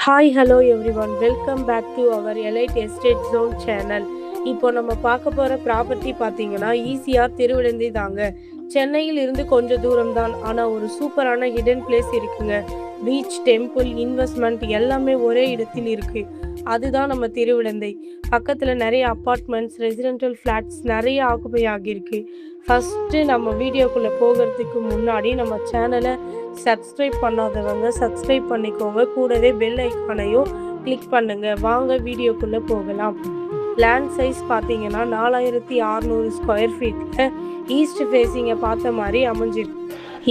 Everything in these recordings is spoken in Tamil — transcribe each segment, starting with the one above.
Hi hello everyone, welcome back to our elite estate zone channel. இப்போ நம்ம பார்க்க போகிற ப்ராப்பர்ட்டி பார்த்தீங்கன்னா ஈசிஆர் திருவிழந்தை தாங்க. சென்னையில் இருந்து கொஞ்சம் தூரம் தான், ஆனால் ஒரு சூப்பரான ஹிடன் பிளேஸ் இருக்குங்க. பீச், டெம்பிள், இன்வெஸ்ட்மெண்ட் எல்லாமே ஒரே இடத்தில் இருக்குது. அதுதான் நம்ம திருவிழந்தை. பக்கத்தில் நிறைய அப்பார்ட்மெண்ட்ஸ், ரெசிடென்ஷியல் ஃப்ளாட்ஸ் நிறைய ஆக்குபை ஆகியிருக்கு. ஃபஸ்ட்டு நம்ம வீடியோக்குள்ளே போகிறதுக்கு முன்னாடி நம்ம சேனலை சப்ஸ்கிரைப் பண்ணாதவங்க சப்ஸ்கிரைப் பண்ணிக்கோங்க. கூடவே பெல் ஐக்கானையும் கிளிக் பண்ணுங்க. வாங்க வீடியோக்குள்ளே போகலாம். லேண்ட் சைஸ் பார்த்தீங்கன்னா 4600 ஸ்கொயர் ஃபீட்டில் ஈஸ்ட் ஃபேஸிங்கை பார்த்த மாதிரி அமைஞ்சிருக்கு.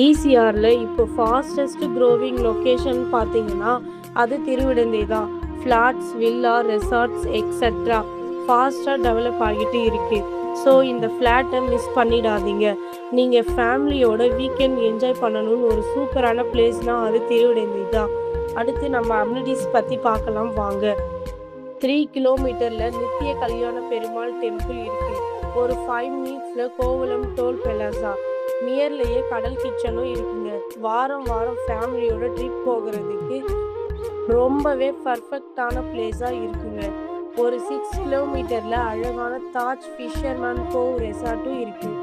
ஈசிஆரில் இப்போ ஃபாஸ்டஸ்ட் க்ரோவிங் லொக்கேஷன் பார்த்தீங்கன்னா அது திருவிடந்தை தான். ஃப்ளாட்ஸ், வில்லா, ரெசார்ட்ஸ் எக்ஸட்ரா ஃபாஸ்ட்டாக டெவலப் ஆகிட்டு இருக்குது. ஸோ இந்த ஃப்ளாட்டை மிஸ் பண்ணிடாதீங்க. நீங்கள் ஃபேமிலியோட வீக்கெண்ட் என்ஜாய் பண்ணணும்னு ஒரு சூப்பரான பிளேஸ்னால் அது திருவிடந்தை தான். அடுத்து நம்ம அம்யூனிட்டிஸ் பற்றி பார்க்கலாம் வாங்க. 3 கிலோமீட்டரில் நித்திய கல்யாண பெருமாள் டெம்பிள் இருக்குது. ஒரு 5 மினிட்ஸில் கோவலம் டோல் பிளாசா, நியர்லேயே கடல் கிச்சனும் இருக்குங்க. வாரம் வாரம் ஃபேமிலியோட ட்ரிப் போகிறதுக்கு ரொம்பவே பர்ஃபெக்டான பிளேஸாக இருக்குங்க. ஒரு 6 கிலோமீட்டரில் அழகான தாஜ் ஃபிஷர்மேன் கோவ் ரெசார்ட்டும் இருக்குது.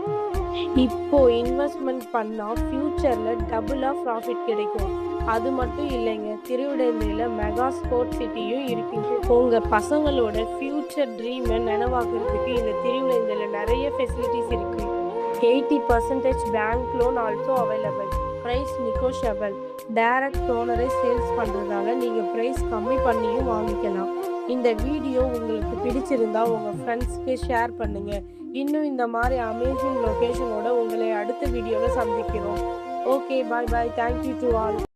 இப்போ இன்வெஸ்ட்மெண்ட் பண்ணால் ஃப்யூச்சரில் டபுளாக ப்ராஃபிட் கிடைக்கும். அது மட்டும் இல்லைங்க, திருவிடந்தையில் மெகா ஸ்போர்ட்ஸ் சிட்டியும் இருக்குங்க. உங்கள் பசங்களோட ஃப்யூச்சர் ட்ரீமை நினைவாக்குறதுக்கு இந்த திருவிடந்தையில் நிறைய ஃபெசிலிட்டிஸ் இருக்குது. 80% bank loan also available. Price negotiable. Direct ஓனரை சேல்ஸ் பண்ணுறதால நீங்கள் ப்ரைஸ் கம்மி பண்ணியும் வாங்கிக்கலாம். இந்த வீடியோ உங்களுக்கு பிடிச்சிருந்தா உங்கள் ஃப்ரெண்ட்ஸ்க்கு ஷேர் பண்ணுங்கள். இன்னும் இந்த மாதிரி அமேசிங் லொக்கேஷனோட உங்களை அடுத்த வீடியோவில் சந்திக்கிறோம். Okay, bye bye. Thank you to all.